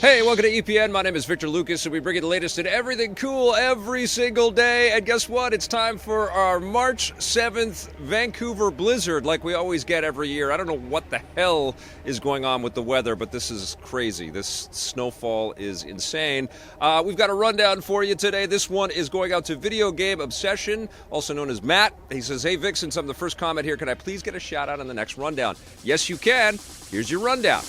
Hey, welcome to EPN. My name is Victor Lucas, and we bring you the latest in everything cool every single day. And guess what? It's time for our March 7th Vancouver blizzard, like we always get every year. I don't know what the hell is going on with the weather, but this is crazy. This snowfall is insane. We've got a rundown for you today. This one is going out to Video Game Obsession, also known as Matt. He says, "Hey, Vic, since I'm the first comment here, can I please get a shout out on the next rundown?" Yes, you can. Here's your rundown.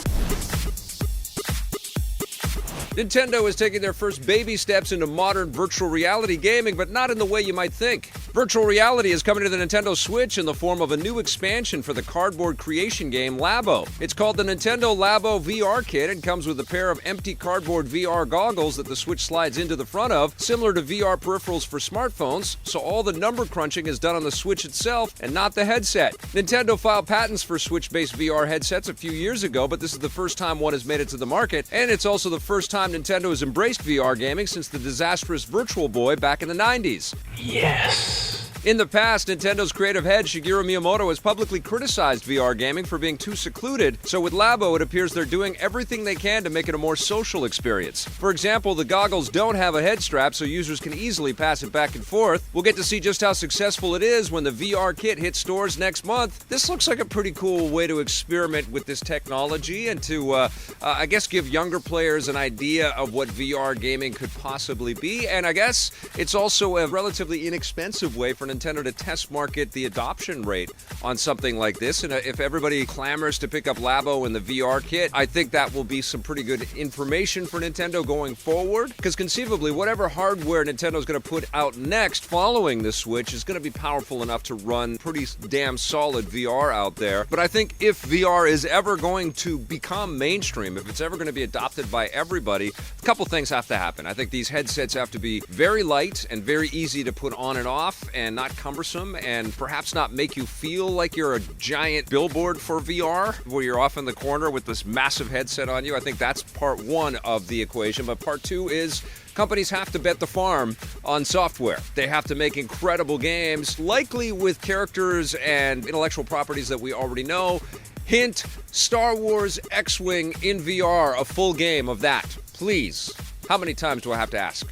Nintendo is taking their first baby steps into modern virtual reality gaming, but not in the way you might think. Virtual reality is coming to the Nintendo Switch in the form of a new expansion for the cardboard creation game Labo. It's called the Nintendo Labo VR kit and comes with a pair of empty cardboard VR goggles that the Switch slides into the front of, similar to VR peripherals for smartphones, so all the number crunching is done on the Switch itself and not the headset. Nintendo filed patents for Switch-based VR headsets a few years ago, but this is the first time one has made it to the market, and it's also the first time Nintendo has embraced VR gaming since the disastrous Virtual Boy back in the 90s. Yes. In the past, Nintendo's creative head Shigeru Miyamoto has publicly criticized VR gaming for being too secluded, so with Labo it appears they're doing everything they can to make it a more social experience. For example, the goggles don't have a head strap, so users can easily pass it back and forth. We'll get to see just how successful it is when the VR kit hits stores next month. This looks like a pretty cool way to experiment with this technology and to, I guess, give younger players an idea of what VR gaming could possibly be, and I guess it's also a relatively inexpensive way for Nintendo to test market the adoption rate on something like this. And if everybody clamors to pick up Labo and the VR kit, I think that will be some pretty good information for Nintendo going forward, because conceivably whatever hardware Nintendo's going to put out next following the Switch is going to be powerful enough to run pretty damn solid VR out there. But I think if VR is ever going to become mainstream, if it's ever going to be adopted by everybody, a couple things have to happen. I think these headsets have to be very light and very easy to put on and off, and not cumbersome, and perhaps not make you feel like you're a giant billboard for VR where you're off in the corner with this massive headset on you. I think that's part one of the equation, but part two is companies have to bet the farm on software. They have to make incredible games, likely with characters and intellectual properties that we already know. Hint, Star Wars X-Wing in VR, a full game of that. Please. How many times do I have to ask?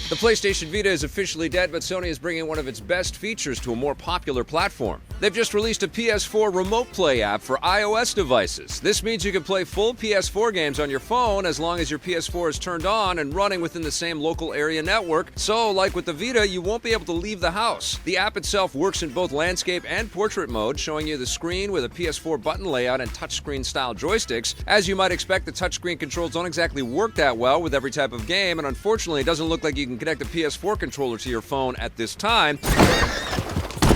The PlayStation Vita is officially dead, but Sony is bringing one of its best features to a more popular platform. They've just released a PS4 Remote Play app for iOS devices. This means you can play full PS4 games on your phone as long as your PS4 is turned on and running within the same local area network. So, like with the Vita, you won't be able to leave the house. The app itself works in both landscape and portrait mode, showing you the screen with a PS4 button layout and touchscreen style joysticks. As you might expect, the touchscreen controls don't exactly work that well with every type of game, and unfortunately, it doesn't look like you can connect the PS4 controller to your phone at this time.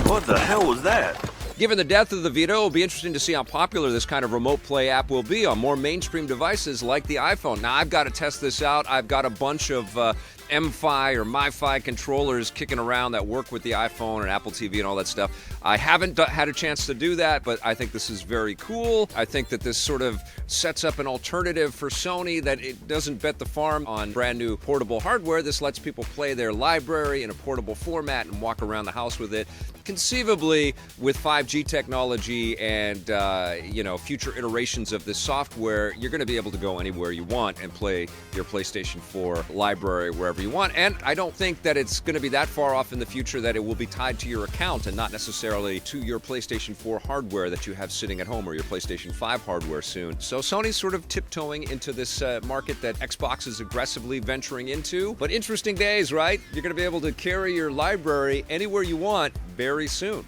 What the hell was that? Given the death of the Vita, it'll be interesting to see how popular this kind of remote play app will be on more mainstream devices like the iPhone. Now, I've got to test this out. I've got a bunch of MFi or MiFi controllers kicking around that work with the iPhone and Apple TV and all that stuff. I haven't had a chance to do that, but I think this is very cool. I think that this sort of sets up an alternative for Sony, that it doesn't bet the farm on brand new portable hardware. This lets people play their library in a portable format and walk around the house with it. Conceivably, with 5G technology and future iterations of this software, you're going to be able to go anywhere you want and play your PlayStation 4 library wherever you want. And I don't think that it's going to be that far off in the future that it will be tied to your account and not necessarily to your PlayStation 4 hardware that you have sitting at home, or your PlayStation 5 hardware soon. So Sony's sort of tiptoeing into this market that Xbox is aggressively venturing into. But interesting days, right? You're going to be able to carry your library anywhere you want very soon.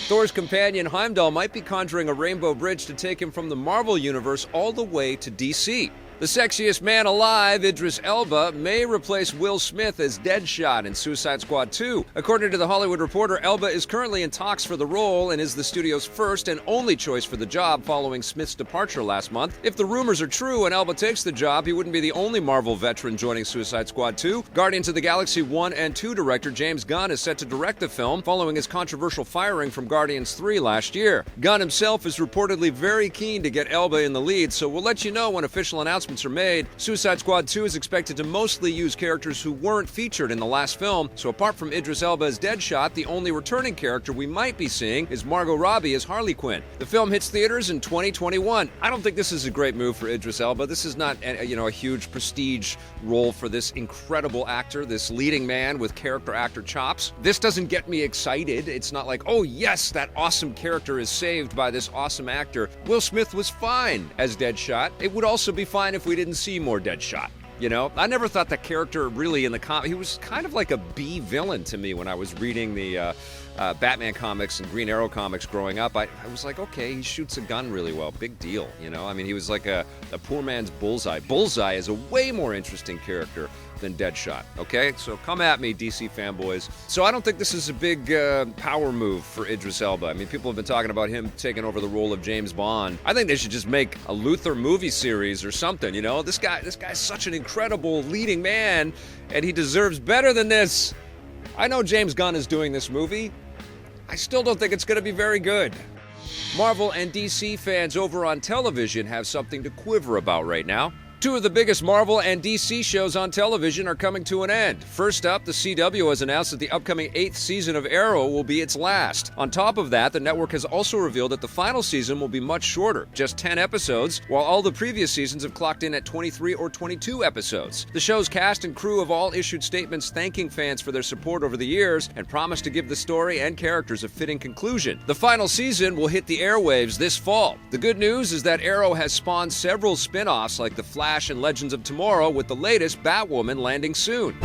Thor's companion Heimdall might be conjuring a rainbow bridge to take him from the Marvel Universe all the way to DC. The sexiest man alive, Idris Elba, may replace Will Smith as Deadshot in Suicide Squad 2. According to The Hollywood Reporter, Elba is currently in talks for the role and is the studio's first and only choice for the job following Smith's departure last month. If the rumors are true and Elba takes the job, he wouldn't be the only Marvel veteran joining Suicide Squad 2. Guardians of the Galaxy 1 and 2 director James Gunn is set to direct the film following his controversial firing from Guardians 3 last year. Gunn himself is reportedly very keen to get Elba in the lead, so we'll let you know when official announcements announcements are made, Suicide Squad 2 is expected to mostly use characters who weren't featured in the last film, so apart from Idris Elba as Deadshot, the only returning character we might be seeing is Margot Robbie as Harley Quinn. The film hits theaters in 2021. I don't think this is a great move for Idris Elba. This is not a huge prestige role for this incredible actor, this leading man with character actor chops. This doesn't get me excited. It's not like, oh yes, that awesome character is saved by this awesome actor. Will Smith was fine as Deadshot. It would also be fine if we didn't see more Deadshot. You know, I never thought that character really in the comic. He was kind of like a B villain to me when I was reading the Batman comics and Green Arrow comics growing up. I was like, okay, he shoots a gun really well. Big deal, you know? I mean, he was like a poor man's Bullseye. Bullseye is a way more interesting character than Deadshot, okay? So come at me, DC fanboys. So I don't think this is a big power move for Idris Elba. I mean, people have been talking about him taking over the role of James Bond. I think they should just make a Luther movie series or something, you know? This guy's such an incredible leading man, and he deserves better than this. I know James Gunn is doing this movie. I still don't think it's going to be very good. Marvel and DC fans over on television have something to quiver about right now. Two of the biggest Marvel and DC shows on television are coming to an end. First up, the CW has announced that the upcoming 8th season of Arrow will be its last. On top of that, the network has also revealed that the final season will be much shorter, just 10 episodes, while all the previous seasons have clocked in at 23 or 22 episodes. The show's cast and crew have all issued statements thanking fans for their support over the years and promise to give the story and characters a fitting conclusion. The final season will hit the airwaves this fall. The good news is that Arrow has spawned several spin-offs like The Flash and Legends of Tomorrow, with the latest Batwoman landing soon.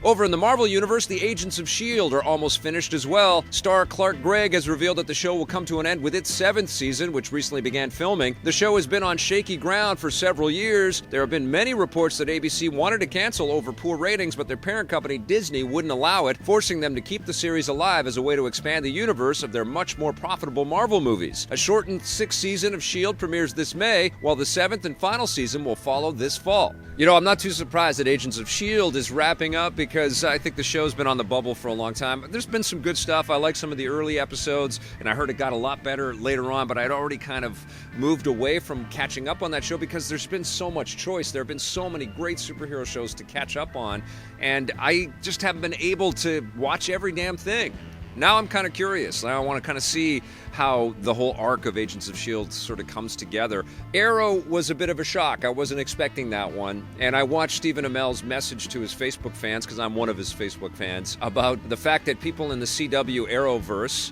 Over in the Marvel Universe, the Agents of S.H.I.E.L.D. are almost finished as well. Star Clark Gregg has revealed that the show will come to an end with its 7th season, which recently began filming. The show has been on shaky ground for several years. There have been many reports that ABC wanted to cancel over poor ratings, but their parent company Disney wouldn't allow it, forcing them to keep the series alive as a way to expand the universe of their much more profitable Marvel movies. A shortened 6th season of S.H.I.E.L.D. premieres this May, while the 7th and final season will follow this fall. You know, I'm not too surprised that Agents of S.H.I.E.L.D. is wrapping up because I think the show's been on the bubble for a long time. There's been some good stuff. I like some of the early episodes, and I heard it got a lot better later on, but I'd already kind of moved away from catching up on that show because there's been so much choice. There have been so many great superhero shows to catch up on, and I just haven't been able to watch every damn thing. Now I'm kind of curious. Now I want to kind of see how the whole arc of Agents of S.H.I.E.L.D. sort of comes together. Arrow was a bit of a shock. I wasn't expecting that one. And I watched Stephen Amell's message to his Facebook fans, because I'm one of his Facebook fans, about the fact that people in the CW Arrowverse,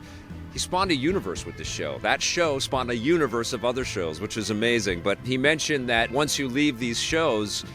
he spawned a universe with this show. That show spawned a universe of other shows, which is amazing. But he mentioned that once you leave these shows,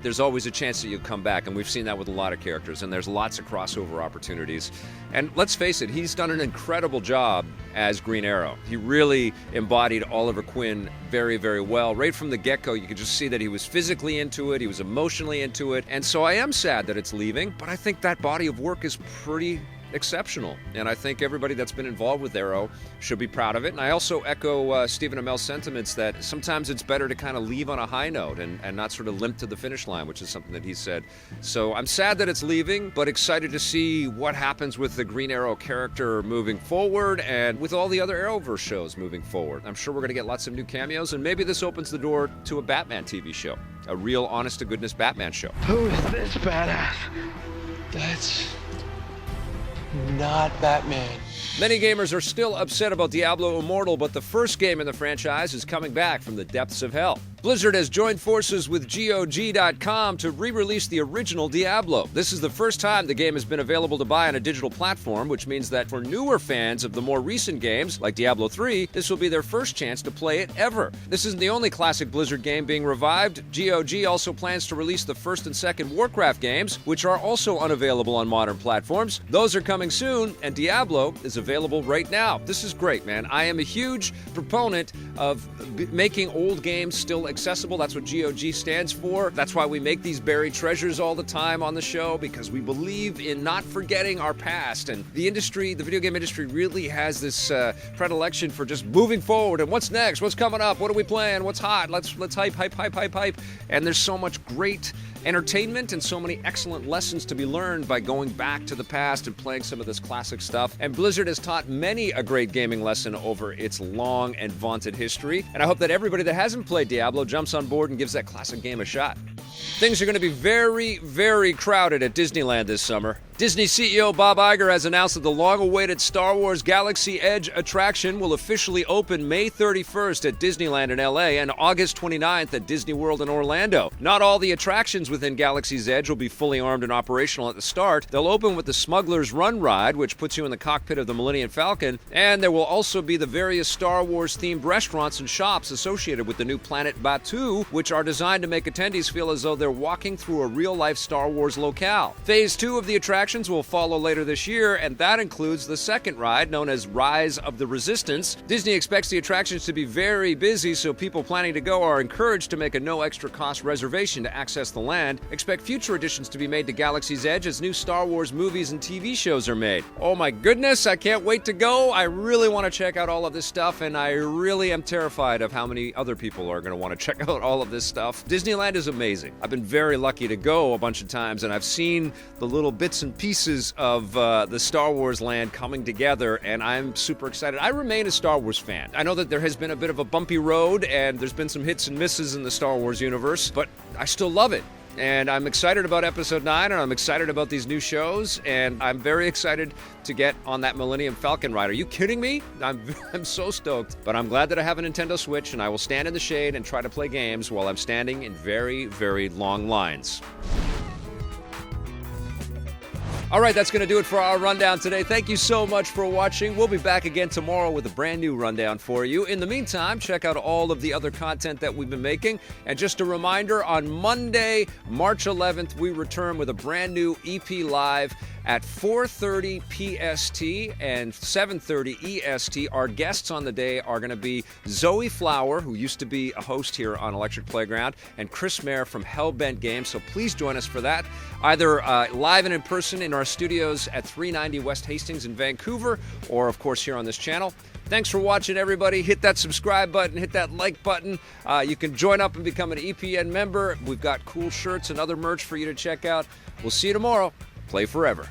there's always a chance that you'll come back, and we've seen that with a lot of characters, and there's lots of crossover opportunities. And let's face it, he's done an incredible job as Green Arrow. He really embodied Oliver Queen very, very well. Right from the get-go, you could just see that he was physically into it, he was emotionally into it, and so I am sad that it's leaving, but I think that body of work is pretty exceptional, and I think everybody that's been involved with Arrow should be proud of it. And I also echo Stephen Amell's sentiments that sometimes it's better to kind of leave on a high note and not sort of limp to the finish line, which is something that he said. So I'm sad that it's leaving, but excited to see what happens with the Green Arrow character moving forward and with all the other Arrowverse shows moving forward. I'm sure we're going to get lots of new cameos, and maybe this opens the door to a Batman TV show, a real honest-to-goodness Batman show. Who is this badass? That's not Batman. Many gamers are still upset about Diablo Immortal, but the first game in the franchise is coming back from the depths of hell. Blizzard has joined forces with GOG.com to re-release the original Diablo. This is the first time the game has been available to buy on a digital platform, which means that for newer fans of the more recent games, like Diablo 3, this will be their first chance to play it ever. This isn't the only classic Blizzard game being revived. GOG also plans to release the first and second Warcraft games, which are also unavailable on modern platforms. Those are coming soon, and Diablo is available right now. This is great, man. I am a huge proponent of making old games still accessible. That's what GOG stands for. That's why we make these buried treasures all the time on the show, because we believe in not forgetting our past. And the industry, the video game industry, really has this predilection for just moving forward. And what's next? What's coming up? What are we playing? What's hot? Let's hype. And there's so much great entertainment and so many excellent lessons to be learned by going back to the past and playing some of this classic stuff. And Blizzard has taught many a great gaming lesson over its long and vaunted history. And I hope that everybody that hasn't played Diablo jumps on board and gives that classic game a shot. Things are going to be very, very crowded at Disneyland this summer. Disney CEO Bob Iger has announced that the long-awaited Star Wars Galaxy Edge attraction will officially open May 31st at Disneyland in LA and August 29th at Disney World in Orlando. Not all the attractions within Galaxy's Edge will be fully armed and operational at the start. They'll open with the Smuggler's Run ride, which puts you in the cockpit of the Millennium Falcon, and there will also be the various Star Wars-themed restaurants and shops associated with the new planet Batuu, which are designed to make attendees feel as though they're walking through a real-life Star Wars locale. Phase 2 of the attraction will follow later this year, and that includes the second ride, known as Rise of the Resistance. Disney expects the attractions to be very busy, so people planning to go are encouraged to make a no extra cost reservation to access the land. Expect future additions to be made to Galaxy's Edge as new Star Wars movies and TV shows are made. Oh my goodness, I can't wait to go. I really want to check out all of this stuff, and I really am terrified of how many other people are going to want to check out all of this stuff. Disneyland is amazing. I've been very lucky to go a bunch of times, and I've seen the little bits and pieces of the Star Wars land coming together, and I'm super excited. I remain a Star Wars fan. I know that there has been a bit of a bumpy road, and there's been some hits and misses in the Star Wars universe, but I still love it. And I'm excited about Episode 9, and I'm excited about these new shows, and I'm very excited to get on that Millennium Falcon ride. Are you kidding me? I'm so stoked. But I'm glad that I have a Nintendo Switch, and I will stand in the shade and try to play games while I'm standing in very, very long lines. All right, that's going to do it for our rundown today. Thank you so much for watching. We'll be back again tomorrow with a brand new rundown for you. In the meantime, check out all of the other content that we've been making. And just a reminder, on Monday, March 11th, we return with a brand new EP Live at 4:30 PST and 7:30 EST. Our guests on the day are going to be Zoe Flower, who used to be a host here on Electric Playground, and Chris Mayer from Hellbent Games. So please join us for that, either live and in person in our studios at 390 West Hastings in Vancouver, or of course here on this channel. Thanks for watching, everybody. Hit that subscribe button, hit that like button. You can join up and become an EPN member. We've got cool shirts and other merch for you to check out. We'll see you tomorrow. Play forever.